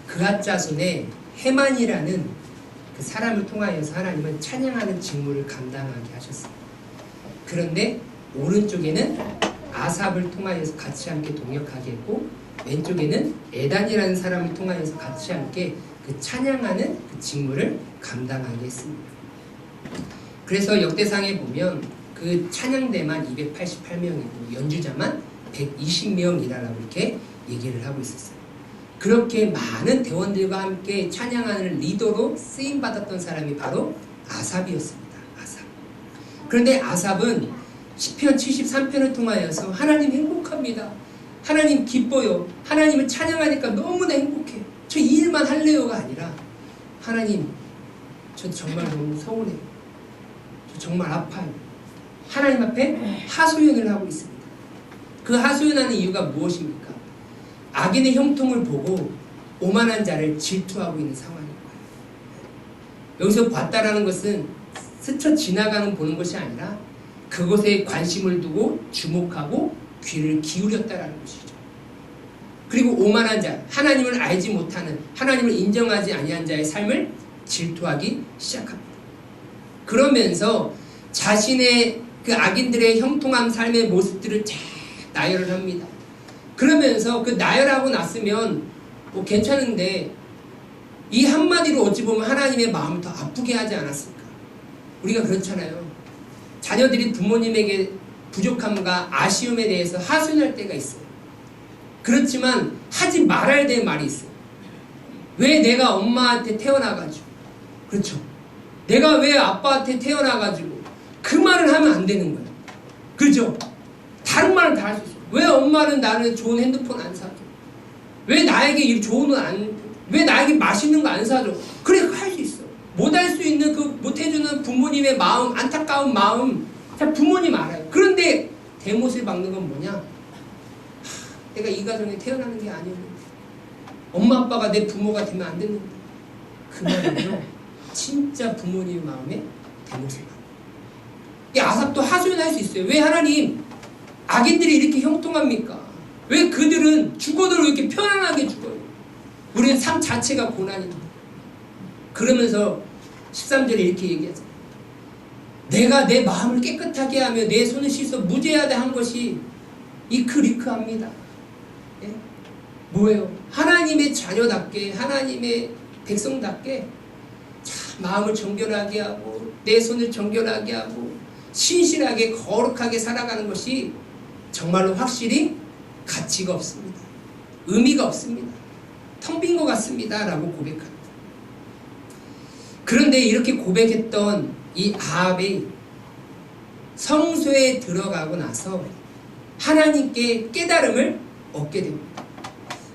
그앗 자손의 헤만이라는 그 사람을 통하여서 하나님은 찬양하는 직무를 감당하게 하셨어요. 그런데 오른쪽에는 아삽을 통하여서 같이 함께 동역하게 했고, 왼쪽에는 에단이라는 사람을 통하여서 같이 함께 그 찬양하는 그 직무를 감당하게 했습니다. 그래서 역대상에 보면 그 찬양대만 288명이고 연주자만 120명이라고 이렇게 얘기를 하고 있었어요. 그렇게 많은 대원들과 함께 찬양하는 리더로 쓰임받았던 사람이 바로 아삽이었습니다. 아삽. 그런데 아삽은 시편 73편을 통하여서 하나님 행복합니다. 하나님 기뻐요. 하나님을 찬양하니까 너무나 행복해요. 저 이 일만 할래요가 아니라 하나님 저 정말 너무 서운해요. 저 정말 아파요. 하나님 앞에 하소연을 하고 있습니다. 그 하소연하는 이유가 무엇입니까? 악인의 형통을 보고 오만한 자를 질투하고 있는 상황인 거예요. 여기서 봤다라는 것은 스쳐 지나가는 보는 것이 아니라 그것에 관심을 두고 주목하고 귀를 기울였다라는 것이죠. 그리고 오만한 자, 하나님을 알지 못하는, 하나님을 인정하지 아니한 자의 삶을 질투하기 시작합니다. 그러면서 자신의 그 악인들의 형통한 삶의 모습들을 쫙 나열을 합니다. 그러면서 그 나열하고 났으면 뭐 괜찮은데 이 한마디로 어찌 보면 하나님의 마음을 더 아프게 하지 않았을까? 우리가 그렇잖아요. 자녀들이 부모님에게 부족함과 아쉬움에 대해서 하소연할 때가 있어요. 그렇지만 하지 말아야 될 말이 있어요. 왜 내가 엄마한테 태어나가지고, 그렇죠? 내가 왜 아빠한테 태어나가지고 그 말을 하면 안 되는 거예요. 그렇죠? 다른 말은 다 할 수 있어요. 왜 엄마는 나는 좋은 핸드폰 안 사줘? 왜 나에게 좋은 옷 왜 나에게 맛있는 거 안 사줘? 그래, 할 수 있어. 못할 수 있는 그 못해주는 부모님의 마음, 안타까운 마음, 다 부모님 알아요. 그런데 대못을 박는 건 뭐냐? 내가 이 가정에 태어나는 게 아니었는데, 엄마 아빠가 내 부모가 되면 안 됐는데, 그 말은요 진짜 부모님의 마음에 대못을 박는. 이 아삽도 하소연할 수 있어요. 왜 하나님 악인들이 이렇게 형통합니까? 왜 그들은 죽어도 이렇게 편안하게 죽어요? 우리는 삶 자체가 고난입니다. 그러면서 13절에 이렇게 얘기하죠. 내가 내 마음을 깨끗하게 하며 내 손을 씻어 무죄하다 한 것이 이크리크합니다. 예? 뭐예요? 하나님의 자녀답게, 하나님의 백성답게 참 마음을 정결하게 하고 내 손을 정결하게 하고 신실하게 거룩하게 살아가는 것이 정말로 확실히 가치가 없습니다. 의미가 없습니다. 텅 빈 것 같습니다. 라고 고백합니다. 그런데 이렇게 고백했던 이 아합이 성소에 들어가고 나서 하나님께 깨달음을 얻게 됩니다.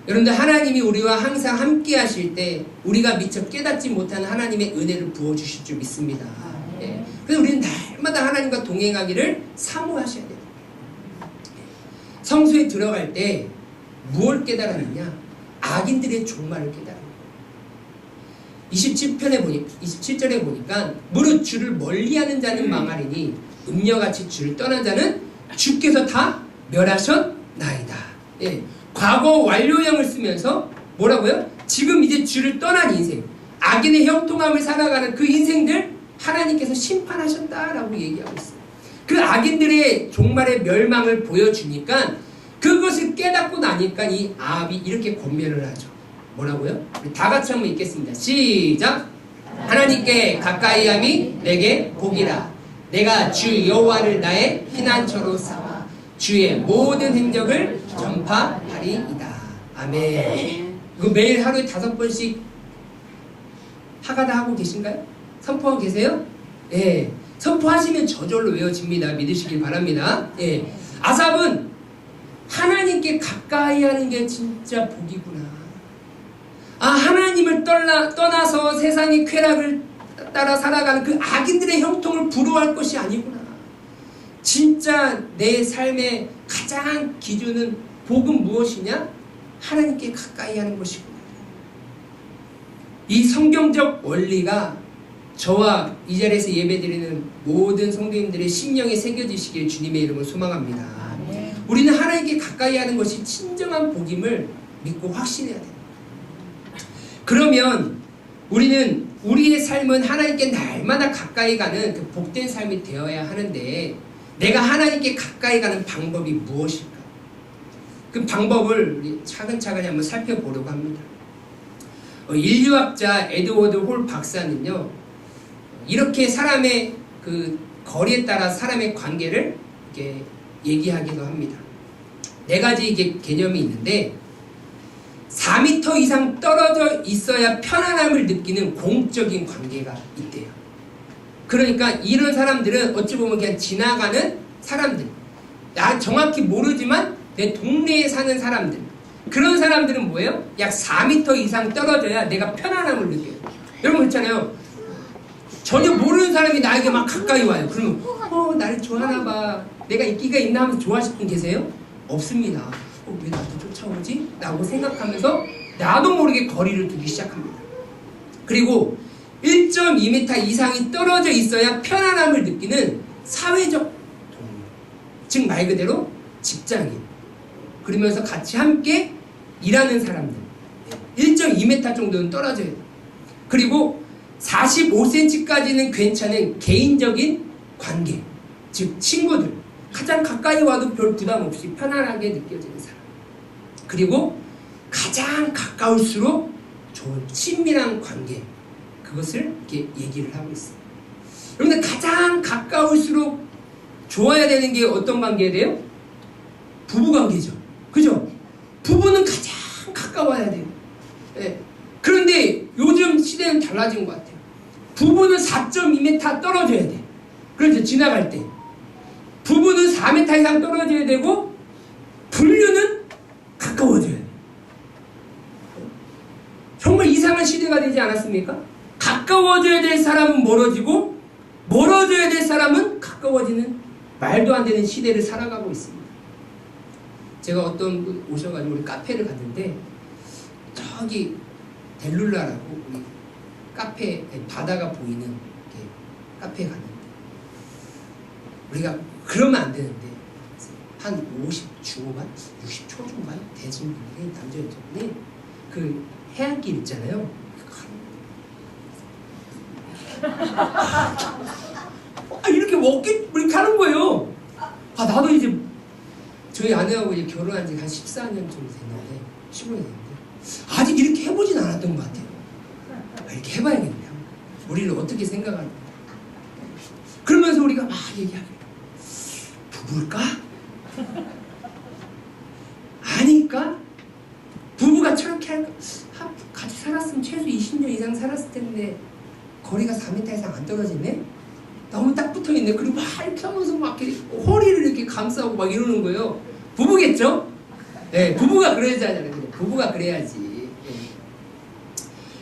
여러분들, 하나님이 우리와 항상 함께 하실 때 우리가 미처 깨닫지 못하는 하나님의 은혜를 부어주실 줄 믿습니다. 예. 그래서 우리는 날마다 하나님과 동행하기를 사모하셔야 돼요. 성소에 들어갈 때 무엇을 깨달았느냐? 악인들의 종말을 깨달았습니다. 27절에 보니까 무릇 주를 멀리하는 자는 망하리니 음녀같이 주를 떠난 자는 주께서 다 멸하셨나이다. 예. 과거 완료형을 쓰면서 뭐라고요? 지금 이제 주를 떠난 인생, 악인의 형통함을 살아가는 그 인생들 하나님께서 심판하셨다라고 얘기하고 있어요. 그 악인들의 종말의 멸망을 보여주니까 그것을 깨닫고 나니까 이 아합이 이렇게 권면을 하죠. 뭐라고요? 우리 다 같이 한번 읽겠습니다. 시작! 하나님께 가까이함이 내게 복이라. 내가 주 여호와를 나의 피난처로 삼아 주의 모든 행적을 전파하리이다. 아멘. 이거 매일 하루에 5번씩 하가다 하고 계신가요? 선포하고 계세요? 예. 선포하시면 저절로 외워집니다. 믿으시길 바랍니다. 예. 아삽은 하나님께 가까이 하는 게 진짜 복이구나. 아, 하나님을 떠나서 세상의 쾌락을 따라 살아가는 그 악인들의 형통을 부러워할 것이 아니구나. 진짜 내 삶의 가장 기준은 복은 무엇이냐? 하나님께 가까이 하는 것이구나. 이 성경적 원리가 저와 이 자리에서 예배드리는 모든 성도님들의 심령에 새겨지시길 주님의 이름으로 소망합니다. 우리는 하나님께 가까이 하는 것이 진정한 복임을 믿고 확신해야 됩니다. 그러면 우리는 우리의 삶은 하나님께 날마다 가까이 가는 그 복된 삶이 되어야 하는데 내가 하나님께 가까이 가는 방법이 무엇일까? 그 방법을 우리 차근차근히 한번 살펴보려고 합니다. 인류학자 에드워드 홀 박사는요, 이렇게 사람의 그 거리에 따라 사람의 관계를 이렇게 얘기하기도 합니다. 네 가지 이게 개념이 있는데 4m 이상 떨어져 있어야 편안함을 느끼는 공적인 관계가 있대요. 그러니까 이런 사람들은 어찌 보면 그냥 지나가는 사람들, 나 정확히 모르지만 내 동네에 사는 사람들, 그런 사람들은 뭐예요? 약 4m 이상 떨어져야 내가 편안함을 느껴요. 여러분 그렇잖아요. 전혀 모르는 사람이 나에게 막 가까이 와요. 그러면 나를 좋아하나 봐, 내가 인기가 있나 하면서 좋아하실 분 계세요? 없습니다. 왜 나도 쫓아오지? 라고 생각하면서 나도 모르게 거리를 두기 시작합니다. 그리고 1.2m 이상이 떨어져 있어야 편안함을 느끼는 사회적 동료, 즉 말 그대로 직장인, 그러면서 같이 함께 일하는 사람들 1.2m 정도는 떨어져야 돼요. 그리고 45cm까지는 괜찮은 개인적인 관계, 즉 친구들, 가장 가까이 와도 별 부담 없이 편안하게 느껴지는 사람, 그리고 가장 가까울수록 좋은 친밀한 관계, 그것을 이렇게 얘기를 하고 있어요. 여러분들 가장 가까울수록 좋아야 되는 게 어떤 관계에 돼요? 부부관계죠. 그죠? 부부는 가장 가까워야 돼요. 네. 그런데 요즘 시대는 달라진 것 같아요. 부부는 4.2m 떨어져야 돼. 그렇죠? 지나갈 때. 부부는 4m 이상 떨어져야 되고 분류는 가까워져야 돼. 정말 이상한 시대가 되지 않았습니까? 가까워져야 될 사람은 멀어지고 멀어져야 될 사람은 가까워지는 말도 안 되는 시대를 살아가고 있습니다. 제가 어떤 분 오셔가지고 우리 카페를 갔는데 저기 델룰라라고 우리 카페 바다가 보이는 카페에 갔는데 우리가 그러면 안 되는데 한 50 중후반, 60 초중반 되신 분이 남자 여자분이 그 해안길 있잖아요. 이렇게 먹기 이렇게 하는 거예요. 나도 이제 저희 아내하고 이제 결혼한 지 한 14년 정도 됐는데 15년 됐는데 아직 이렇게 해보진 않았던 것 같아요. 이렇게 해봐야겠네요. 우리를 어떻게 생각하는가. 그러면서 우리가 막 얘기하게 부부일까? 아닐까? 부부가 저렇게 할까? 같이 살았으면 최소 20년 이상 살았을 텐데 거리가 4m 이상 안 떨어지네? 너무 딱 붙어있네. 그리고 막 이렇게 하면서 막 이렇게 허리를 이렇게 감싸고 막 이러는 거예요. 부부겠죠? 네, 부부가 그래야지 하잖아요. 부부가 그래야지. 네.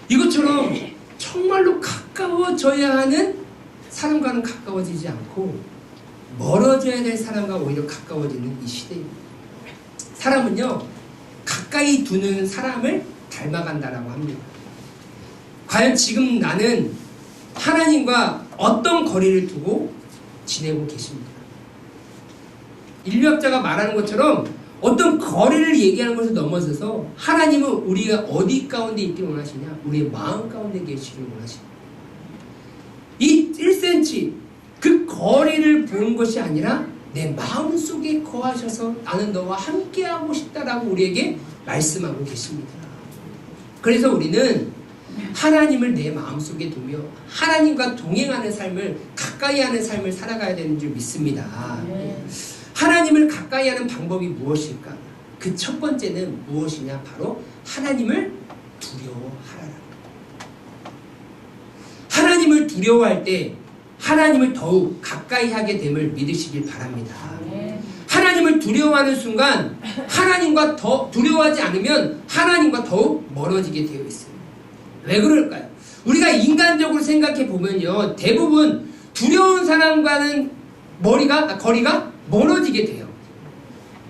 이것처럼 정말로 가까워져야 하는 사람과는 가까워지지 않고 멀어져야 될 사람과 오히려 가까워지는 이 시대입니다. 사람은요, 가까이 두는 사람을 닮아간다라고 합니다. 과연 지금 나는 하나님과 어떤 거리를 두고 지내고 계십니까? 인류학자가 말하는 것처럼 어떤 거리를 얘기하는 것을 넘어서서 하나님은 우리가 어디 가운데 있길 원하시냐? 우리의 마음 가운데 계시길 원하십니다. 이 1cm 그 거리를 보는 것이 아니라 내 마음 속에 거하셔서 나는 너와 함께하고 싶다라고 우리에게 말씀하고 계십니다. 그래서 우리는 하나님을 내 마음속에 두며 하나님과 동행하는 삶을, 가까이 하는 삶을 살아가야 되는 줄 믿습니다. 하나님을 가까이 하는 방법이 무엇일까? 그 첫 번째는 무엇이냐? 바로 하나님을 두려워하라. 하나님을 두려워할 때 하나님을 더욱 가까이 하게 됨을 믿으시길 바랍니다. 하나님을 두려워하는 순간 하나님과 더 두려워하지 않으면 하나님과 더욱 멀어지게 되어 있습니다. 왜 그럴까요? 우리가 인간적으로 생각해 보면요, 대부분 두려운 사람과는 거리가 멀어지게 돼요.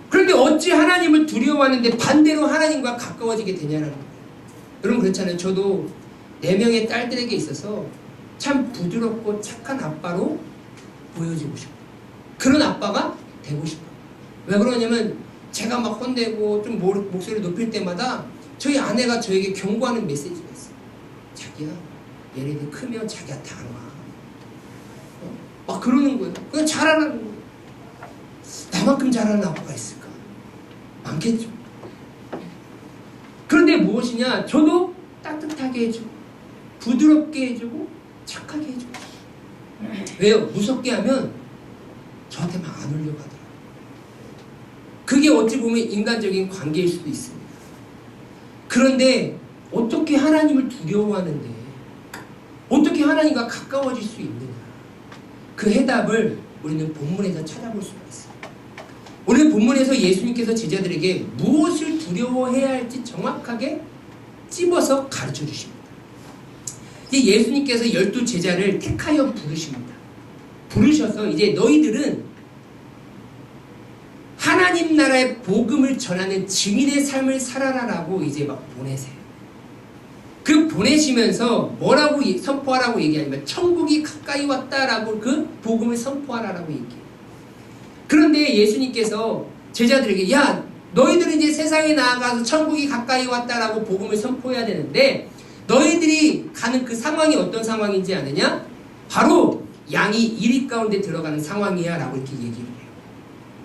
그런데 어찌 하나님을 두려워하는데 반대로 하나님과 가까워지게 되냐는 거예요. 여러분 그렇잖아요. 저도 4명의 딸들에게 있어서 참 부드럽고 착한 아빠로 보여지고 싶어요. 그런 아빠가 되고 싶어요. 왜 그러냐면 제가 막 혼내고 좀 목소리를 높일 때마다 저희 아내가 저에게 경고하는 메시지가 있어요. 자기야 얘네들 크면 자기가 다 놔. 막 그러는 거예요. 그냥 잘하는 거예요. 나만큼 잘하는 아빠가 있을까? 많겠죠. 그런데 무엇이냐? 저도 따뜻하게 해주고 부드럽게 해주고 착하게 해주고. 왜요? 무섭게 하면 저한테 막 안 오려고 하더라고요. 그게 어찌 보면 인간적인 관계일 수도 있습니다. 그런데 어떻게 하나님을 두려워하는데 어떻게 하나님과 가까워질 수 있느냐? 그 해답을 우리는 본문에서 찾아볼 수가 있어요. 오늘 본문에서 예수님께서 제자들에게 무엇을 두려워해야 할지 정확하게 찝어서 가르쳐 주십니다. 이제 예수님께서 12제자를 택하여 부르십니다. 부르셔서 이제 너희들은 하나님 나라의 복음을 전하는 증인의 삶을 살아라라고 이제 막 보내세요. 그 보내시면서 뭐라고 선포하라고 얘기하냐면 천국이 가까이 왔다라고 그 복음을 선포하라라고 얘기해요. 그런데 예수님께서 제자들에게 야 너희들은 이제 세상에 나아가서 천국이 가까이 왔다라고 복음을 선포해야 되는데 너희들이 가는 그 상황이 어떤 상황인지 아느냐? 바로 양이 이리 가운데 들어가는 상황이야 라고 이렇게 얘기를 해요.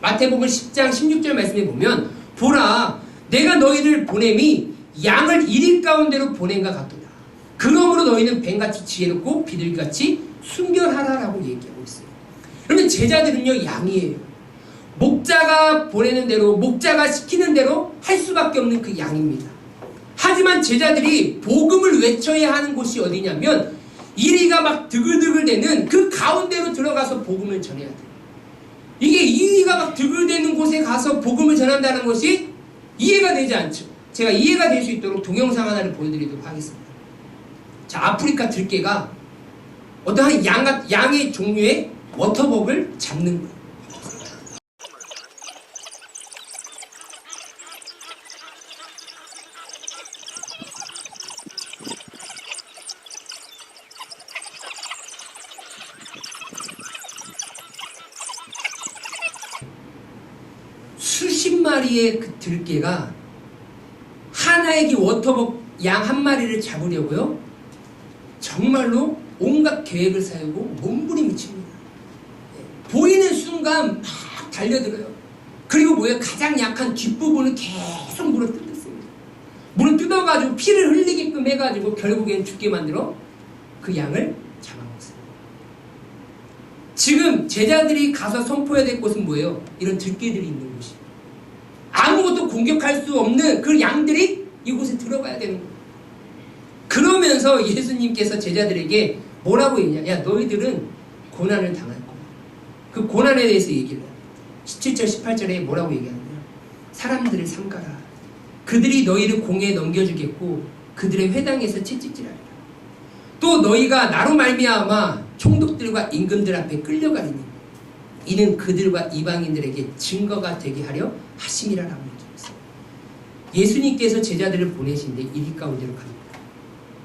마태복음 10장 16절 말씀에 보면 보라 내가 너희를 보냄이 양을 이리 가운데로 보낸과 같도다. 그러므로 너희는 뱀같이 지혜롭고 비둘기같이 순결하라라고 얘기하고 있어요. 그러면 제자들은요 양이에요. 목자가 보내는 대로 목자가 시키는 대로 할 수밖에 없는 그 양입니다. 하지만 제자들이 복음을 외쳐야 하는 곳이 어디냐면 이리가 막 드글드글대는 그 가운데로 들어가서 복음을 전해야 돼요. 이게 이리가 막 드글대는 곳에 가서 복음을 전한다는 것이 이해가 되지 않죠. 제가 이해가 될 수 있도록 동영상 하나를 보여드리도록 하겠습니다. 자, 아프리카 들개가 어떠한 양의 종류의 워터벅을 잡는 거예요. 수십 마리의 그 들개가 하나의 워터벅 양 한 마리를 잡으려고요. 정말로 온갖 계획을 세우고 몸부림칩니다. 보이는 순간 막 달려들어요. 그리고 뭐예요? 가장 약한 뒷부분을 계속 물어 뜯었습니다. 물어 뜯어가지고 피를 흘리게끔 해가지고 결국엔 죽게 만들어 그 양을 잡아먹었어요. 지금 제자들이 가서 선포해야 될 곳은 뭐예요? 이런 들개들이 있는 곳이에요. 아무것도 공격할 수 없는 그 양들이 이곳에 들어가야 되는 거예요. 그러면서 예수님께서 제자들에게 뭐라고 했냐? 야 너희들은 고난을 당할 거야. 그 고난에 대해서 얘기를 해요. 17절 18절에 뭐라고 얘기하느냐? 사람들을 삼가라. 그들이 너희를 공에 넘겨주겠고 그들의 회당에서 채찍질하리라. 또 너희가 나로 말미암아 총독들과 임금들 앞에 끌려가리니 이는 그들과 이방인들에게 증거가 되게 하려 하심이라라고 얘기했어요. 예수님께서 제자들을 보내신데 이리 가운데로 갑니다.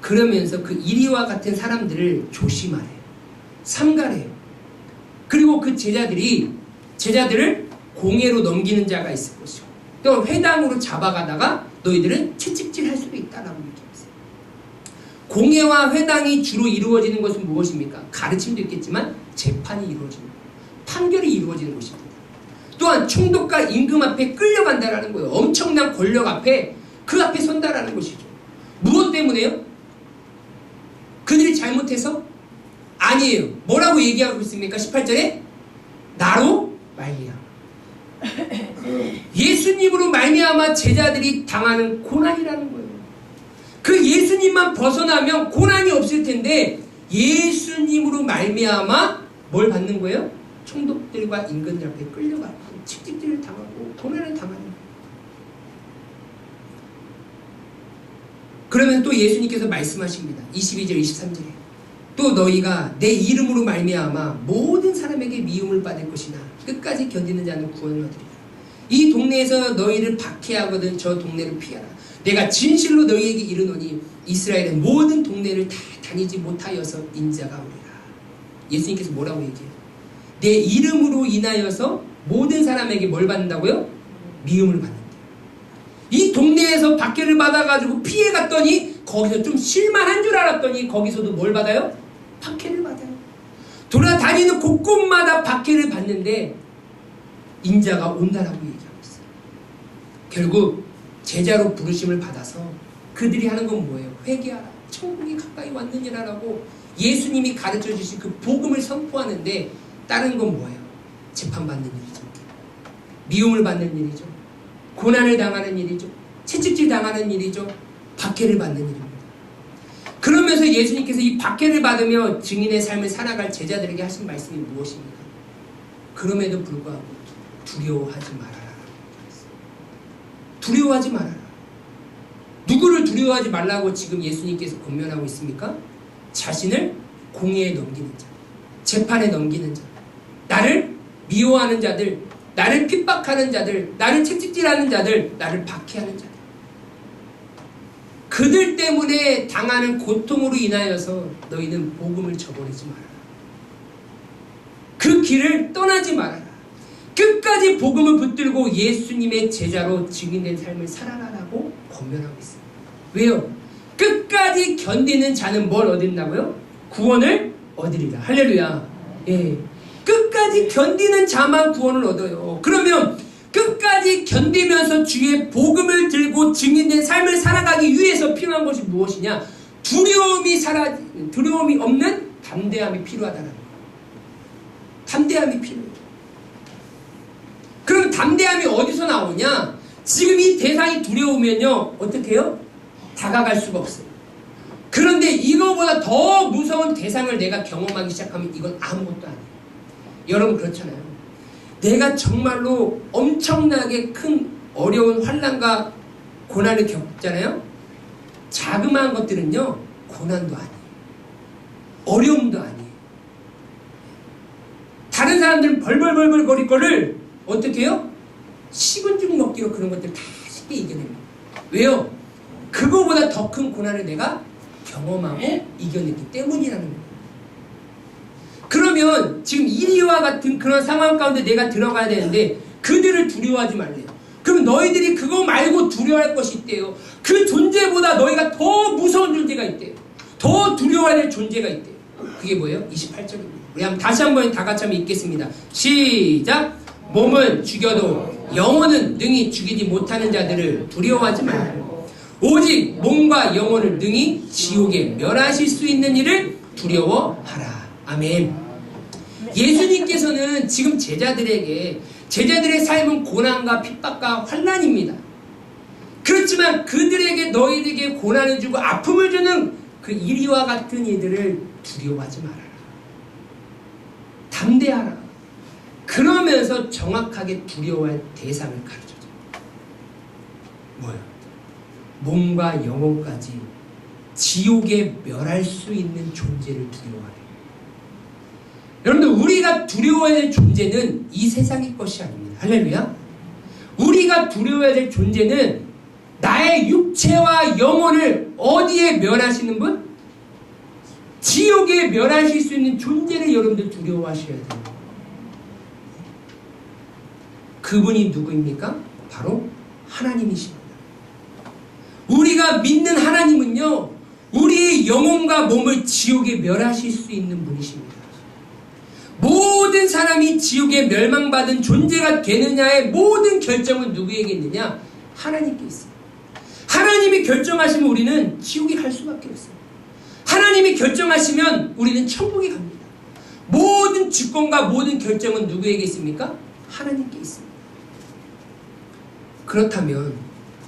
그러면서 그 이리와 같은 사람들을 조심하래요. 삼가래요. 그리고 그 제자들을 공회로 넘기는 자가 있을 것이고 또 회당으로 잡아가다가 너희들은 채찍질 할 수도 있다라고 얘기했어요. 공회와 회당이 주로 이루어지는 것은 무엇입니까? 가르침도 있겠지만 재판이 이루어집니다. 판결이 이루어지는 것입니다. 또한 총독과 임금 앞에 끌려간다라는 거예요. 엄청난 권력 앞에 그 앞에 선다라는 것이죠. 무엇 때문에요? 그들이 잘못해서? 아니에요. 뭐라고 얘기하고 있습니까? 18절에 나로 말미암아. 예수님으로 말미암아 제자들이 당하는 고난이라는 거예요. 그 예수님만 벗어나면 고난이 없을 텐데 예수님으로 말미암아 뭘 받는 거예요? 총독들과 임금들 앞에 끌려가고 채찍질을 당하고 고난을 당하는 거예요. 그러면 또 예수님께서 말씀하십니다. 22절 23절에 또 너희가 내 이름으로 말미암아 모든 사람에게 미움을 받을 것이나 끝까지 견디는 자는 구원을 얻으리라. 이 동네에서 너희를 박해하거든 저 동네를 피하라. 내가 진실로 너희에게 이르노니 이스라엘의 모든 동네를 다 다니지 못하여서 인자가 오리라. 예수님께서 뭐라고 얘기해요? 내 이름으로 인하여서 모든 사람에게 뭘 받는다고요? 미움을 받는다. 이 동네에서 박해를 받아가지고 피해갔더니 거기서 좀 쉴만한 줄 알았더니 거기서도 뭘 받아요? 박해를 받아요. 돌아다니는 곳곳마다 박해를 받는데 인자가 온다라고 얘기하고 있어요. 결국 제자로 부르심을 받아서 그들이 하는 건 뭐예요? 회개하라. 천국이 가까이 왔느니라라고 예수님이 가르쳐 주신 그 복음을 선포하는데 다른 건 뭐예요? 재판받는 일이죠. 미움을 받는 일이죠. 고난을 당하는 일이죠. 채찍질 당하는 일이죠. 박해를 받는 일입니다. 그러면서 예수님께서 이 박해를 받으며 증인의 삶을 살아갈 제자들에게 하신 말씀이 무엇입니까? 그럼에도 불구하고 두려워하지 말아라. 두려워하지 말아라. 누구를 두려워하지 말라고 지금 예수님께서 권면하고 있습니까? 자신을 공회에 넘기는 자, 재판에 넘기는 자, 나를 미워하는 자들, 나를 핍박하는 자들, 나를 채찍질하는 자들, 나를 박해하는 자들. 그들 때문에 당하는 고통으로 인하여서 너희는 복음을 저버리지 말아라. 그 길을 떠나지 말아라. 끝까지 복음을 붙들고 예수님의 제자로 증인된 삶을 살아가라고 권면하고 있습니다. 왜요? 끝까지 견디는 자는 뭘 얻는다고요? 구원을 얻으리라. 할렐루야. 예. 끝까지 견디는 자만 구원을 얻어요. 그러면 끝까지 견디면서 주의 복음을 들고 증인된 삶을 살아가기 위해서 필요한 것이 무엇이냐? 두려움이 없는 담대함이 필요하다는 거예요. 담대함이 필요해요. 그럼 담대함이 어디서 나오냐? 지금 이 대상이 두려우면요, 어떻게 해요? 다가갈 수가 없어요. 그런데 이거보다 더 무서운 대상을 내가 경험하기 시작하면 이건 아무것도 아니에요. 여러분 그렇잖아요. 내가 정말로 엄청나게 큰 어려운 환난과 고난을 겪잖아요. 자그마한 것들은요, 고난도 아니에요. 어려움도 아니에요. 다른 사람들은 벌벌벌벌 거릴 거를 어떻게 해요? 식은 죽 먹기로 그런 것들 다 쉽게 이겨냅니다. 왜요? 그거보다 더 큰 고난을 내가 경험하고 이겨냈기 때문이라는 거예요. 그러면 지금 이리와 같은 그런 상황 가운데 내가 들어가야 되는데 그들을 두려워하지 말래요. 그럼 너희들이 그거 말고 두려워할 것이 있대요. 그 존재보다 너희가 더 무서운 존재가 있대요. 더 두려워해야 될 존재가 있대요. 그게 뭐예요? 28절입니다. 우리 다시 한번 다 같이 한번 읽겠습니다. 시작! 몸은 죽여도 영혼은 능히 죽이지 못하는 자들을 두려워하지 말고 오직 몸과 영혼을 능히 지옥에 멸하실 수 있는 이를 두려워하라. 아멘. 예수님께서는 지금 제자들의 삶은 고난과 핍박과 환난입니다. 그렇지만 그들에게 너희들에게 고난을 주고 아픔을 주는 그 이리와 같은 이들을 두려워하지 말아라. 담대하라. 그러면서 정확하게 두려워할 대상을 가르쳐줘요. 뭐야? 몸과 영혼까지 지옥에 멸할 수 있는 존재를 두려워하래. 여러분들 우리가 두려워해야 될 존재는 이 세상의 것이 아닙니다. 할렐루야. 우리가 두려워해야 될 존재는 나의 육체와 영혼을 어디에 멸하시는 분? 지옥에 멸하실 수 있는 존재를 여러분들 두려워하셔야 돼요. 그분이 누구입니까? 바로 하나님이십니다. 우리가 믿는 하나님은요, 우리의 영혼과 몸을 지옥에 멸하실 수 있는 분이십니다. 모든 사람이 지옥에 멸망받은 존재가 되느냐의 모든 결정은 누구에게 있느냐? 하나님께 있습니다. 하나님이 결정하시면 우리는 지옥에 갈 수밖에 없어요. 하나님이 결정하시면 우리는 천국에 갑니다. 모든 주권과 모든 결정은 누구에게 있습니까? 하나님께 있습니다. 그렇다면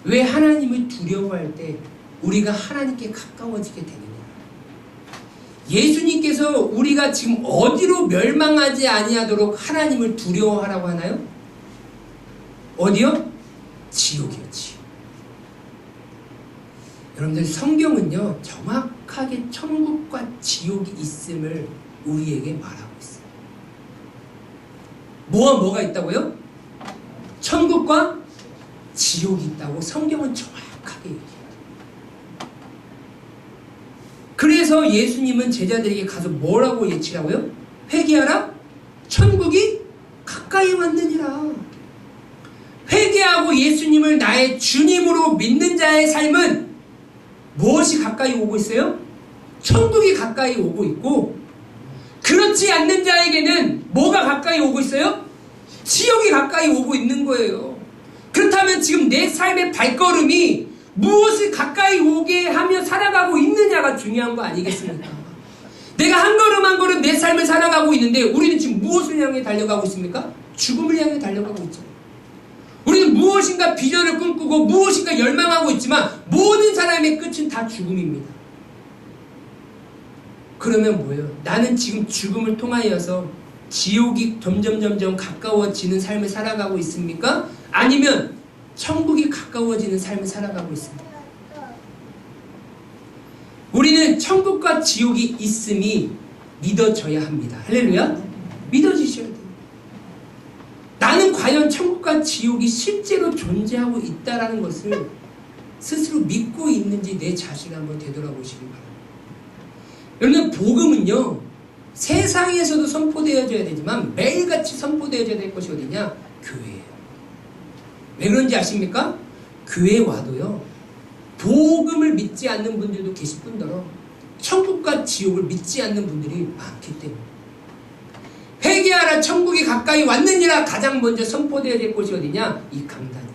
왜 하나님을 두려워할 때 우리가 하나님께 가까워지게 되느냐? 예수님께서 우리가 지금 어디로 멸망하지 아니하도록 하나님을 두려워하라고 하나요? 어디요? 지옥이요, 지옥. 여러분들 성경은요, 정확하게 천국과 지옥이 있음을 우리에게 말하고 있어요. 뭐가 있다고요? 천국과 지옥이 있다고 성경은 정확하게 얘기해요. 그래서 예수님은 제자들에게 가서 뭐라고 예치라고요? 회개하라? 천국이 가까이 왔느니라. 회개하고 예수님을 나의 주님으로 믿는 자의 삶은 무엇이 가까이 오고 있어요? 천국이 가까이 오고 있고, 그렇지 않는 자에게는 뭐가 가까이 오고 있어요? 지옥이 가까이 오고 있는 거예요. 그렇다면 지금 내 삶의 발걸음이 무엇을 가까이 오게 하며 살아가고 있느냐가 중요한 거 아니겠습니까? 내가 한 걸음 한 걸음 내 삶을 살아가고 있는데 우리는 지금 무엇을 향해 달려가고 있습니까? 죽음을 향해 달려가고 있죠. 우리는 무엇인가 비전을 꿈꾸고 무엇인가 열망하고 있지만 모든 사람의 끝은 다 죽음입니다. 그러면 뭐예요? 나는 지금 죽음을 통하여서 지옥이 점점 가까워지는 삶을 살아가고 있습니까? 아니면 천국이 가까워지는 삶을 살아가고 있습니까? 우리는 천국과 지옥이 있음이 믿어져야 합니다. 할렐루야? 믿어지셔야 돼요. 나는 과연 천국과 지옥이 실제로 존재하고 있다는 것을 스스로 믿고 있는지 내 자신을 한번 되돌아보시기 바랍니다. 여러분, 복음은요, 세상에서도 선포되어져야 되지만 매일같이 선포되어져야 될 것이 어디냐? 교회예요. 왜 그런지 아십니까? 교회에 와도요, 복음을 믿지 않는 분들도 계실 뿐더러 천국과 지옥을 믿지 않는 분들이 많기 때문에, 회개하라 천국이 가까이 왔느니라 가장 먼저 선포되어야 될 곳이 어디냐? 이 강단이에요.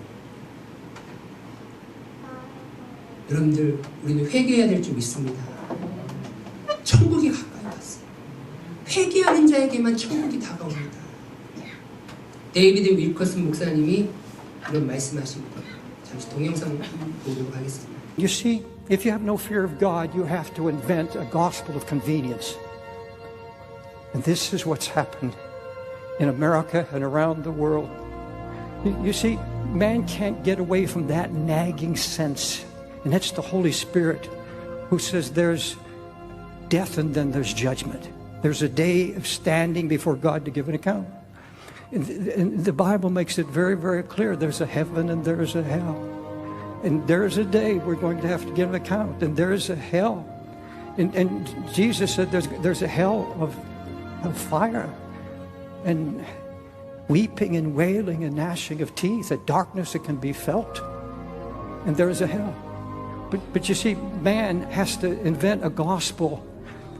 여러분들, 우리는 회개해야 될 줄 믿습니다. 천국이 가까이 왔어요. 회개하는 자에게만 천국이 다가옵니다. 데이비드 윌커슨 목사님이 이런 말씀하십니다. 잠시 동영상 보도록 하겠습니다. You see, if you have no fear of God, you have to invent a gospel of convenience. And this is what's happened in America and around the world. You see, man can't get away from that nagging sense. And that's the Holy Spirit who says there's death and then there's judgment. There's a day of standing before God to give an account. And the Bible makes it very, very clear. There's a heaven and there's a hell. And there's a day we're going to have to give an account. And there's a hell. And Jesus said there's a hell of fire. And weeping and wailing and gnashing of teeth, a darkness that can be felt. And there's a hell. But you see, man has to invent a gospel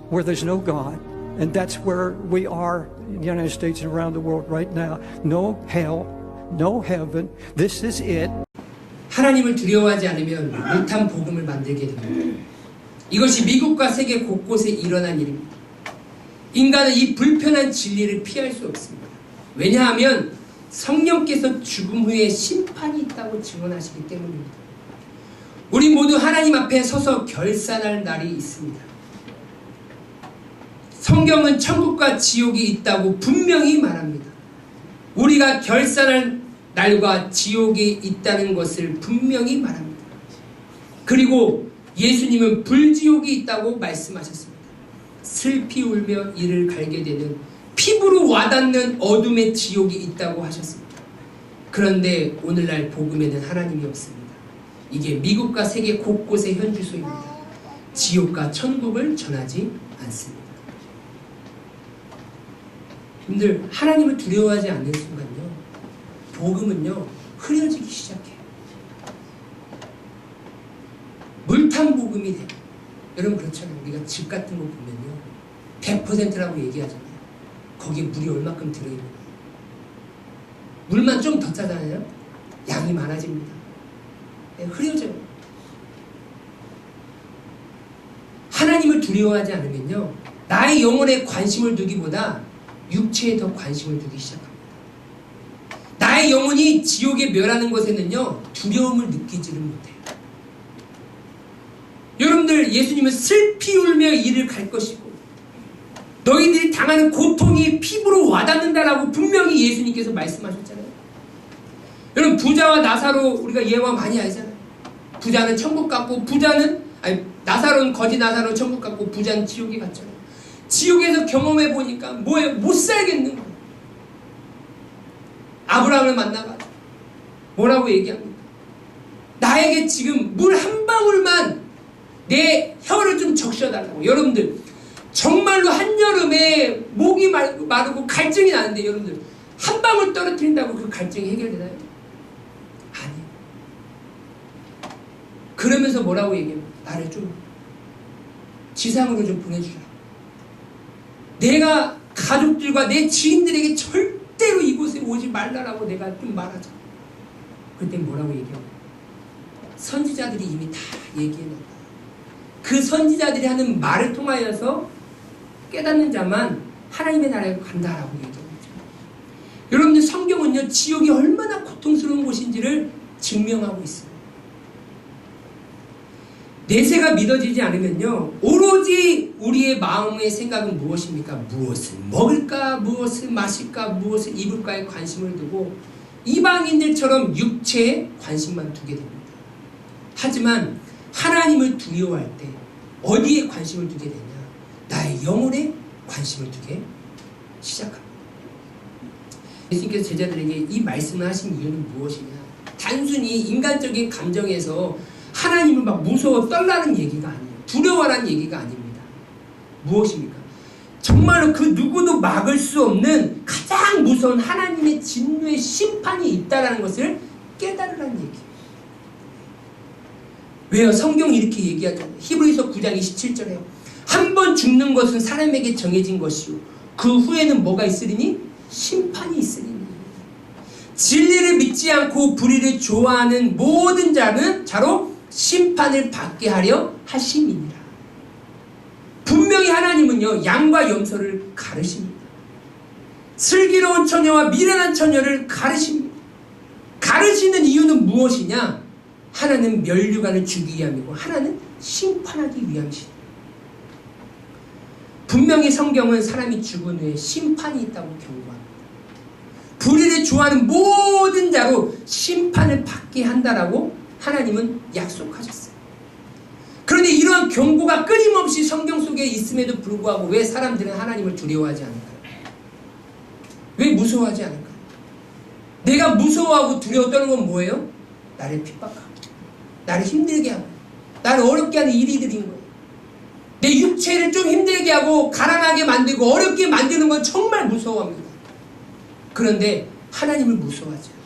where there's no God. And that's where we are in the United States and around the world right now. No hell, no heaven. This is it. 하나님을 두려워하지 않으면 못한 복음을 만들게 됩니다. 이것이 미국과 세계 곳곳에 일어난 일입니다. 인간은 이 불편한 진리를 피할 수 없습니다. 왜냐하면 성령께서 죽음 후에 심판이 있다고 증언하시기 때문입니다. 우리 모두 하나님 앞에 서서 결산할 날이 있습니다. 성경은 천국과 지옥이 있다고 분명히 말합니다. 우리가 결산할 날과 지옥이 있다는 것을 분명히 말합니다. 그리고 예수님은 불지옥이 있다고 말씀하셨습니다. 슬피 울며 이를 갈게 되는 피부로 와닿는 어둠의 지옥이 있다고 하셨습니다. 그런데 오늘날 복음에는 하나님이 없습니다. 이게 미국과 세계 곳곳의 현주소입니다. 지옥과 천국을 전하지 않습니다. 여러분들, 하나님을 두려워하지 않는 순간요, 복음은요 흐려지기 시작해요. 물탄 복음이 돼요. 여러분 그렇잖아요. 우리가 집 같은 거 보면요 100%라고 얘기하잖아요. 거기에 물이 얼마큼 들어있는 거예요. 물만 좀 더 짜잖아요. 양이 많아집니다. 네, 흐려져요. 하나님을 두려워하지 않으면요 나의 영혼에 관심을 두기보다 육체에 더 관심을 두기 시작합니다. 나의 영혼이 지옥에 멸하는 것에는요 두려움을 느끼지를 못해요. 여러분들, 예수님은 슬피 울며 이를 갈 것이고 너희들이 당하는 고통이 피부로 와닿는다라고 분명히 예수님께서 말씀하셨잖아요. 여러분, 부자와 나사로 우리가 예화 많이 알잖아요. 부자는 천국 갔고 나사로는 거지 나사로 천국 갔고 부자는 지옥에 갔잖아요. 지옥에서 경험해 보니까 뭐예요? 못 살겠는 거예요. 아브라함을 만나가지고 뭐라고 얘기합니까? 나에게 지금 물 한 방울만 내 혀를 좀 적셔달라고. 여러분들, 정말로 한여름에 목이 마르고 갈증이 나는데 여러분들 한 방울 떨어뜨린다고 그 갈증이 해결되나요? 아니에요. 그러면서 뭐라고 얘기합니까? 나를 좀 지상으로 좀 보내주라. 내가 가족들과 내 지인들에게 절대로 이곳에 오지 말라라고 내가 좀 말하자. 그때 뭐라고 얘기하고? 선지자들이 이미 다 얘기해놨다. 그 선지자들이 하는 말을 통하여서 깨닫는 자만 하나님의 나라에 간다라고 얘기합니다. 여러분들 성경은요, 지옥이 얼마나 고통스러운 곳인지를 증명하고 있습니다. 내세가 믿어지지 않으면요, 오로지 우리의 마음의 생각은 무엇입니까? 무엇을 먹을까, 무엇을 마실까, 무엇을 입을까에 관심을 두고 이방인들처럼 육체에 관심만 두게 됩니다. 하지만 하나님을 두려워할 때 어디에 관심을 두게 되냐? 나의 영혼에 관심을 두게 시작합니다. 예수님께서 제자들에게 이 말씀을 하신 이유는 무엇이냐? 단순히 인간적인 감정에서 하나님을 막 무서워 떨라는 얘기가 아니에요. 두려워라는 얘기가 아닙니다. 무엇입니까? 정말로 그 누구도 막을 수 없는 가장 무서운 하나님의 진노의 심판이 있다는 것을 깨달으라는 얘기예요. 왜요? 성경이 이렇게 얘기하잖아요. 히브리서 9장 27절에요. 한 번 죽는 것은 사람에게 정해진 것이요, 그 후에는 뭐가 있으리니? 심판이 있으리니. 진리를 믿지 않고 불의를 좋아하는 모든 자는 자로 심판을 받게 하려 하심이니라. 분명히 하나님은요, 양과 염소를 가르십니다. 슬기로운 처녀와 미련한 처녀를 가르십니다. 가르치는 이유는 무엇이냐? 하나는 멸류관을 주기 위함이고 하나는 심판하기 위함이시다. 분명히 성경은 사람이 죽은 후에 심판이 있다고 경고합니다. 불의를 좋아하는 모든 자로 심판을 받게 한다라고 하나님은 약속하셨어요. 그런데 이러한 경고가 끊임없이 성경 속에 있음에도 불구하고 왜 사람들은 하나님을 두려워하지 않을까요? 왜 무서워하지 않을까요? 내가 무서워하고 두려워 떠는 건 뭐예요? 나를 핍박하고, 나를 힘들게 하고, 나를 어렵게 하는 일이들인 거예요. 내 육체를 좀 힘들게 하고 가난하게 만들고 어렵게 만드는 건 정말 무서워합니다. 그런데 하나님을 무서워하지 않아요.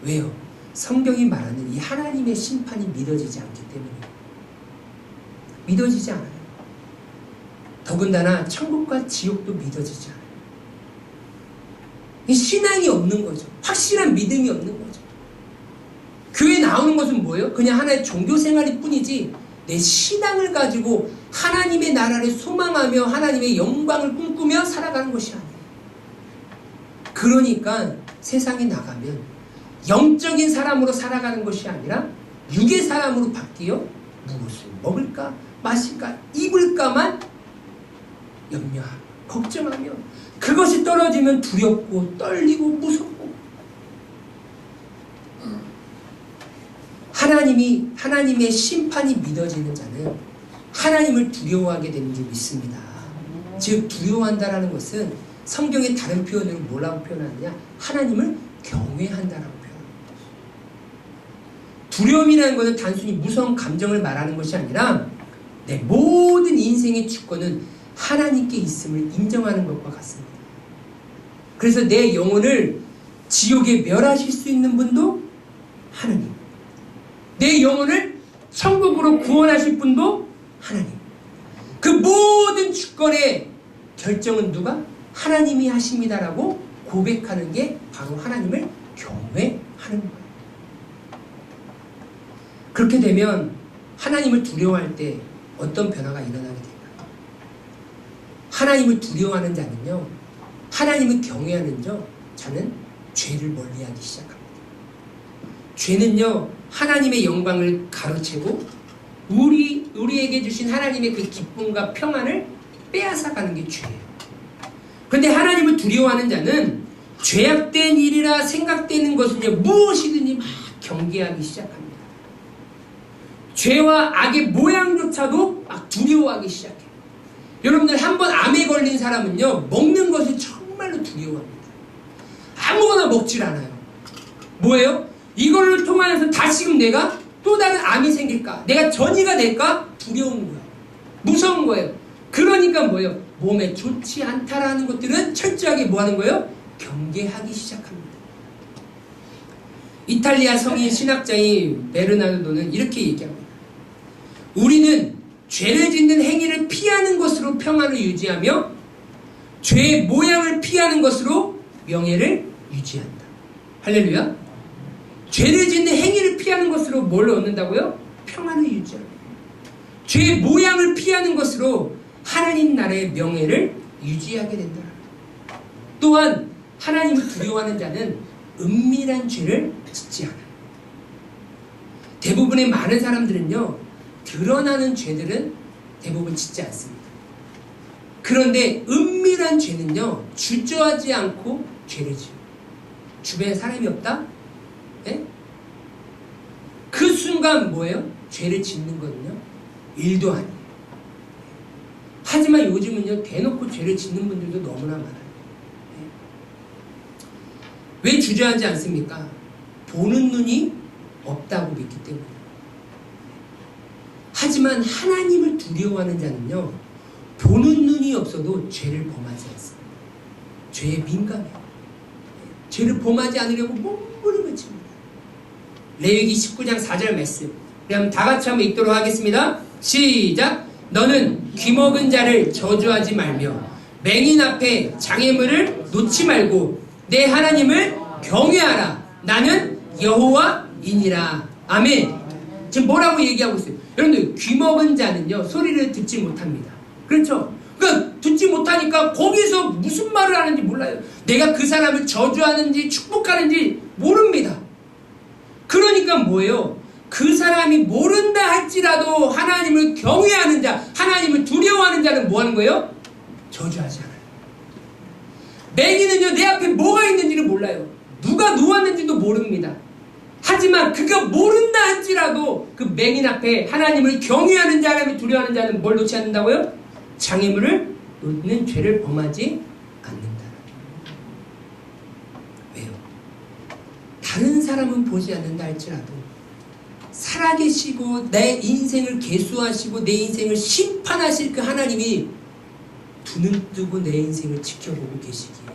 왜요? 성경이 말하는 이 하나님의 심판이 믿어지지 않기 때문이에요. 믿어지지 않아요. 더군다나 천국과 지옥도 믿어지지 않아요. 이 신앙이 없는 거죠. 확실한 믿음이 없는 거죠. 교회 나오는 것은 뭐예요? 그냥 하나의 종교 생활일 뿐이지 내 신앙을 가지고 하나님의 나라를 소망하며 하나님의 영광을 꿈꾸며 살아가는 것이 아니에요. 그러니까 세상에 나가면 영적인 사람으로 살아가는 것이 아니라 육의 사람으로 바뀌어 무엇을 먹을까, 마실까, 입을까만 염려하고 걱정하며 그것이 떨어지면 두렵고 떨리고 무섭고, 하나님의 심판이 믿어지는 자는 하나님을 두려워하게 되는 줄 믿습니다. 즉 두려워한다라는 것은 성경의 다른 표현으로 뭐라고 표현하느냐? 하나님을 경외한다라고 표현합니다. 두려움이라는 것은 단순히 무서운 감정을 말하는 것이 아니라 내 모든 인생의 주권은 하나님께 있음을 인정하는 것과 같습니다. 그래서 내 영혼을 지옥에 멸하실 수 있는 분도 하나님, 내 영혼을 천국으로 구원하실 분도 하나님. 그 모든 주권의 결정은 누가? 하나님이 하십니다라고 고백하는 게 바로 하나님을 경외하는 거예요. 그렇게 되면 하나님을 두려워할 때 어떤 변화가 일어나게 될까요? 하나님을 두려워하는 자는요, 하나님을 경외하는 자는 죄를 멀리하기 시작합니다. 죄는요, 하나님의 영광을 가로채고 우리에게 주신 하나님의 그 기쁨과 평안을 빼앗아가는 게 죄예요. 그런데 하나님을 두려워하는 자는 죄악된 일이라 생각되는 것을 무엇이든지 막 경계하기 시작합니다. 죄와 악의 모양조차도 막 두려워하기 시작해요. 여러분들 한번 암에 걸린 사람은요, 먹는 것을 정말로 두려워합니다. 아무거나 먹질 않아요. 뭐예요? 이걸로 통하여서 다시금 내가 또 다른 암이 생길까? 내가 전이가 될까? 두려운 거예요. 무서운 거예요. 그러니까 뭐예요? 몸에 좋지 않다라는 것들은 철저하게 뭐 하는 거예요? 경계하기 시작합니다. 이탈리아 성인 신학자인 베르나르도는 이렇게 얘기합니다. 우리는 죄를 짓는 행위를 피하는 것으로 평안을 유지하며 죄의 모양을 피하는 것으로 명예를 유지한다. 할렐루야. 죄를 짓는 행위를 피하는 것으로 뭘 얻는다고요? 평안을 유지합니다. 죄의 모양을 피하는 것으로 하나님 나라의 명예를 유지하게 된다. 또한 하나님을 두려워하는 자는 은밀한 죄를 짓지 않아요. 대부분의 많은 사람들은요, 드러나는 죄들은 대부분 짓지 않습니다. 그런데 은밀한 죄는요, 주저하지 않고 죄를 지어요. 주변에 사람이 없다? 네? 그 순간 뭐예요? 죄를 짓는 거는요, 일도 아니에요. 하지만 요즘은요, 대놓고 죄를 짓는 분들도 너무나 많아요. 왜 주저하지 않습니까? 보는 눈이 없다고 믿기 때문에. 하지만 하나님을 두려워하는 자는요, 보는 눈이 없어도 죄를 범하지 않습니다. 죄에 민감해요. 죄를 범하지 않으려고 몸부림을 칩니다. 레위기 19장 4절 말씀. 그럼 다 같이 한번 읽도록 하겠습니다. 시작. 너는 귀먹은 자를 저주하지 말며 맹인 앞에 장애물을 놓지 말고 내 하나님을 경외하라. 나는 여호와이니라. 아멘. 지금 뭐라고 얘기하고 있어요? 여러분들, 귀먹은 자는요, 소리를 듣지 못합니다. 그렇죠? 그러니까 듣지 못하니까 거기서 무슨 말을 하는지 몰라요. 내가 그 사람을 저주하는지 축복하는지 모릅니다. 그러니까 뭐예요? 그 사람이 모른다 할지라도 하나님을 경외하는 자, 하나님을 두려워하는 자는 뭐 하는 거예요? 저주하지 않아요. 맹인은요, 내 앞에 뭐가 있는지를 몰라요. 누가 누웠는지도 모릅니다. 하지만 그가 모른다 할지라도 그 맹인 앞에 하나님을 경외하는 자, 하나님을 두려워하는 자는 뭘 놓지 않는다고요? 장애물을 놓는 죄를 범하지 않는다. 왜요? 다른 사람은 보지 않는다 할지라도 살아계시고 내 인생을 계수하시고 내 인생을 심판하실 그 하나님이 두 눈 뜨고 내 인생을 지켜보고 계시기에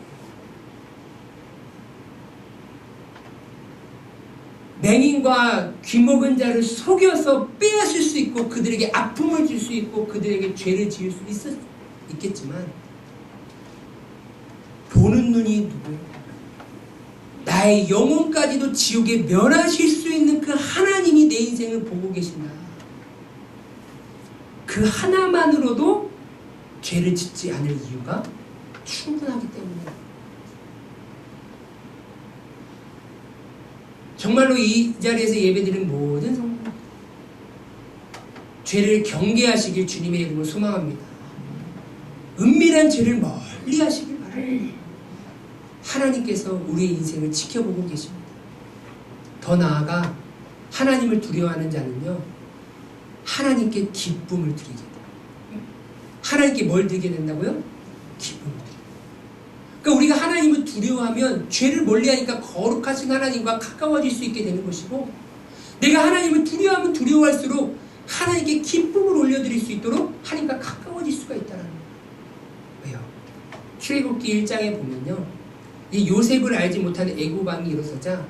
맹인과 귀먹은 자를 속여서 빼앗을 수 있고 그들에게 아픔을 줄 수 있고 그들에게 죄를 지을 수 있겠지만 보는 눈이 누구예요? 나의 영혼까지도 지옥에 멸하실 수 있는 그 하나님이 내 인생을 보고 계신다. 그 하나만으로도 죄를 짓지 않을 이유가 충분하기 때문에 정말로 이 자리에서 예배드린 모든 성도 죄를 경계하시길 주님의 이름으로 소망합니다. 은밀한 죄를 멀리 하시길 바랍니다. 하나님께서 우리의 인생을 지켜보고 계십니다. 더 나아가 하나님을 두려워하는 자는요, 하나님께 기쁨을 드리게 돼요. 하나님께 뭘 드리게 된다고요? 기쁨을 드려요. 그러니까 우리가 하나님을 두려워하면 죄를 멀리하니까 거룩하신 하나님과 가까워질 수 있게 되는 것이고, 내가 하나님을 두려워하면 두려워할수록 하나님께 기쁨을 올려드릴 수 있도록 하나님과 가까워질 수가 있다는 거예요. 왜요? 출애굽기 1장에 보면요, 이 요셉을 알지 못하는 애굽 왕이 일어서자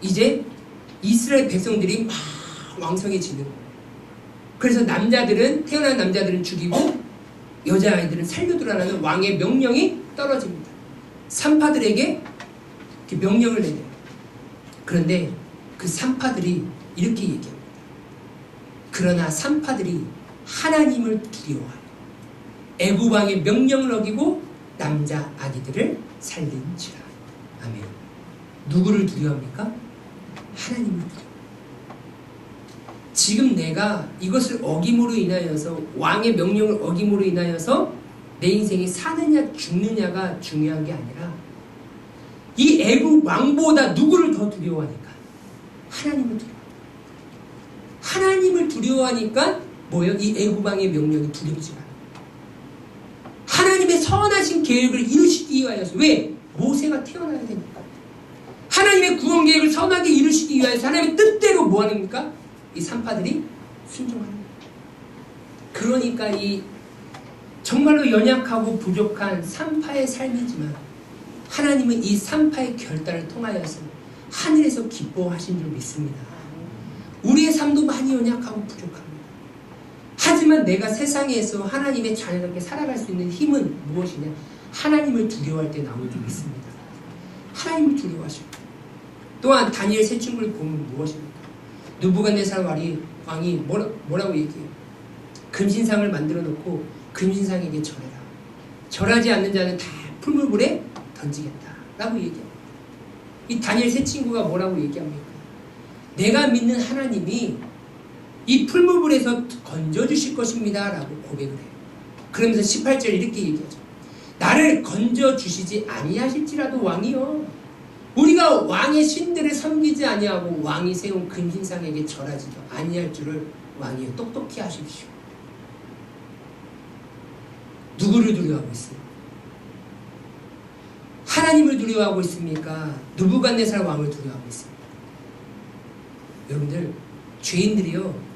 이제 이스라엘 백성들이 막 왕성해지는 거예요. 그래서 태어난 남자들은 죽이고 여자아이들은 살려두라는 왕의 명령이 떨어집니다. 산파들에게 이렇게 명령을 내려요. 그런데 그 산파들이 이렇게 얘기합니다. 그러나 산파들이 하나님을 두려워하여 애굽 왕의 명령을 어기고 남자 아기들을 살린지라. 아멘. 누구를 두려워합니까? 하나님을 두려워합니다. 지금 내가 이것을 어김으로 인하여서, 왕의 명령을 어김으로 인하여서 내 인생이 사느냐 죽느냐가 중요한 게 아니라 이 애굽 왕보다 누구를 더 두려워하니까? 하나님을 두려워합니다. 하나님을 두려워하니까 뭐예요? 이 애굽 왕의 명령이 두렵지 않아요. 하나님의 선하신 계획을 이루시기 위하여서. 왜? 모세가 태어나야 되니까. 하나님의 구원 계획을 선하게 이루시기 위하여서 하나님의 뜻대로 뭐 하는입니까? 이 산파들이 순종하는 거예요. 그러니까 이 정말로 연약하고 부족한 산파의 삶이지만 하나님은 이 산파의 결단을 통하여서 하늘에서 기뻐하신 줄 믿습니다. 우리의 삶도 많이 연약하고 부족합니다. 하지만 내가 세상에서 하나님의 자녀답게 살아갈 수 있는 힘은 무엇이냐? 하나님을 두려워할 때 나오는 게 있습니다. 하나님을 두려워하시고. 또한 다니엘 세 친구를 보면 무엇입니까? 느부갓네살 왕이 뭐라고 얘기해요? 금신상을 만들어 놓고 금신상에게 절해라. 절하지 않는 자는 다 풀무불에 던지겠다 라고 얘기해요. 이 다니엘 세 친구가 뭐라고 얘기합니까? 내가 믿는 하나님이 이 풀무불에서 건져주실 것입니다 라고 고백을 해요. 그러면서 18절 이렇게 얘기하죠. 나를 건져주시지 아니하실지라도 왕이여, 우리가 왕의 신들을 섬기지 아니하고 왕이 세운 금신상에게 절하지도 아니할 줄을 왕이여 똑똑히 하십시오. 누구를 두려워하고 있어요? 하나님을 두려워하고 있습니까? 느부갓네살 왕을 두려워하고 있습니다. 여러분들, 죄인들이요,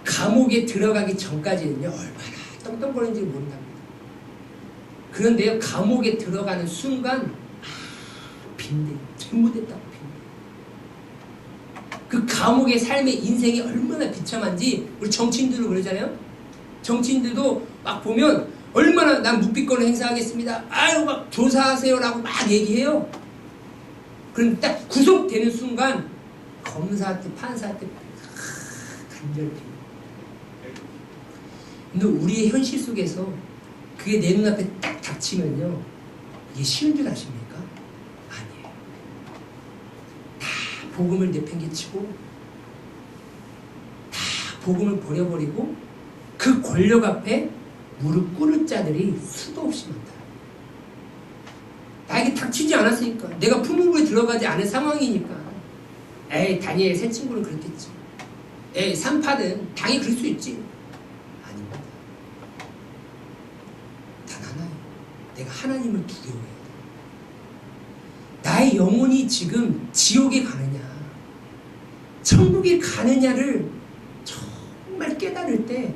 감옥에 들어가기 전까지는요 얼마나 떵떵거리는지 모른답니다. 그런데요, 감옥에 들어가는 순간 빈대, 전부 됐다고 빈대. 그 감옥의 삶의 인생이 얼마나 비참한지 우리 정치인들도 그러잖아요. 정치인들도 막 보면 얼마나 난 묵비권을 행사하겠습니다, 아유 막 조사하세요라고 막 얘기해요. 그런데 딱 구속되는 순간 검사한테 판사한테 간절히. 근데 우리의 현실 속에서 그게 내 눈앞에 딱 닥치면요, 이게 쉬운 줄 아십니까? 아니에요. 다 복음을 내팽개치고 다 복음을 버려버리고 그 권력 앞에 무릎 꿇을 자들이 수도 없이 많다. 나에게 닥치지 않았으니까, 내가 풀무불에 들어가지 않은 상황이니까. 에이, 다니엘 세 친구는 그렇겠지. 에이, 산파는 당연히 그럴 수 있지. 아닙니다. 단 하나예요. 내가 하나님을 두려워해야 돼. 나의 영혼이 지금 지옥에 가느냐 천국에 가느냐를 정말 깨달을 때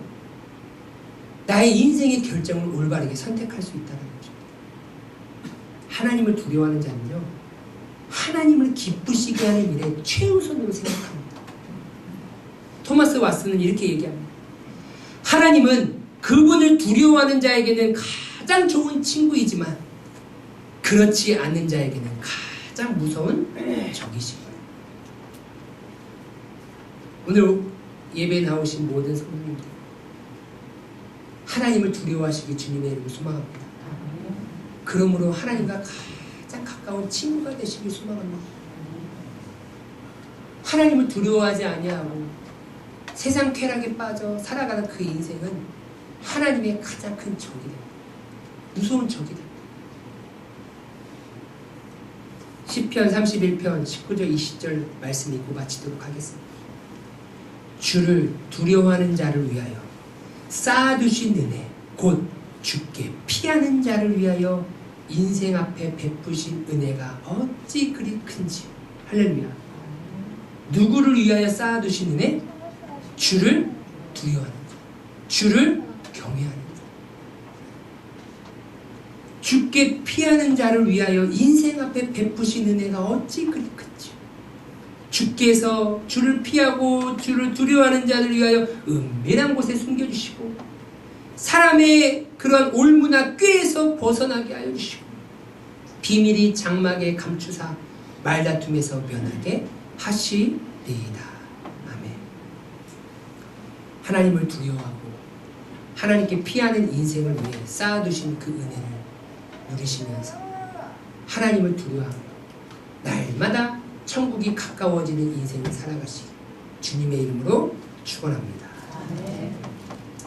나의 인생의 결정을 올바르게 선택할 수 있다는 거죠. 하나님을 두려워하는 자는요, 하나님을 기쁘시게 하는 일에 최우선으로 생각합니다. 토마스 왓슨은 이렇게 얘기합니다. 하나님은 그분을 두려워하는 자에게는 가장 좋은 친구이지만 그렇지 않는 자에게는 가장 무서운 적이십니다. 오늘 예배에 나오신 모든 성도님들, 하나님을 두려워하시기 주님의 이름으로 소망합니다. 그러므로 하나님과 가장 가까운 친구가 되시길 소망합니다. 하나님을 두려워하지 아니하고 세상 쾌락에 빠져 살아가는 그 인생은 하나님의 가장 큰 적이 됩니다. 무서운 적이 됩니다. 시편 31편 19절 20절 말씀 읽고 마치도록 하겠습니다. 주를 두려워하는 자를 위하여 쌓아두신 은혜, 곧 주께 피하는 자를 위하여 인생 앞에 베푸신 은혜가 어찌 그리 큰지. 할렐루야. 누구를 위하여 쌓아두신 은혜? 주를 두려워하는 자, 주를 경외하는 자, 주께 피하는 자를 위하여 인생 앞에 베푸신 은혜가 어찌 그리 큰지. 주께서 주를 피하고 주를 두려워하는 자를 위하여 은밀한 곳에 숨겨주시고 사람의 그런 올무나 꾀에서 벗어나게 하여 주시고 비밀이 장막에 감추사 말다툼에서 면하게 하시리이다. 아멘. 하나님을 두려워하고 하나님께 피하는 인생을 위해 쌓아두신 그 은혜를 누리시면서 하나님을 두려워하며 날마다 천국이 가까워지는 인생을 살아가시기 주님의 이름으로 축원합니다.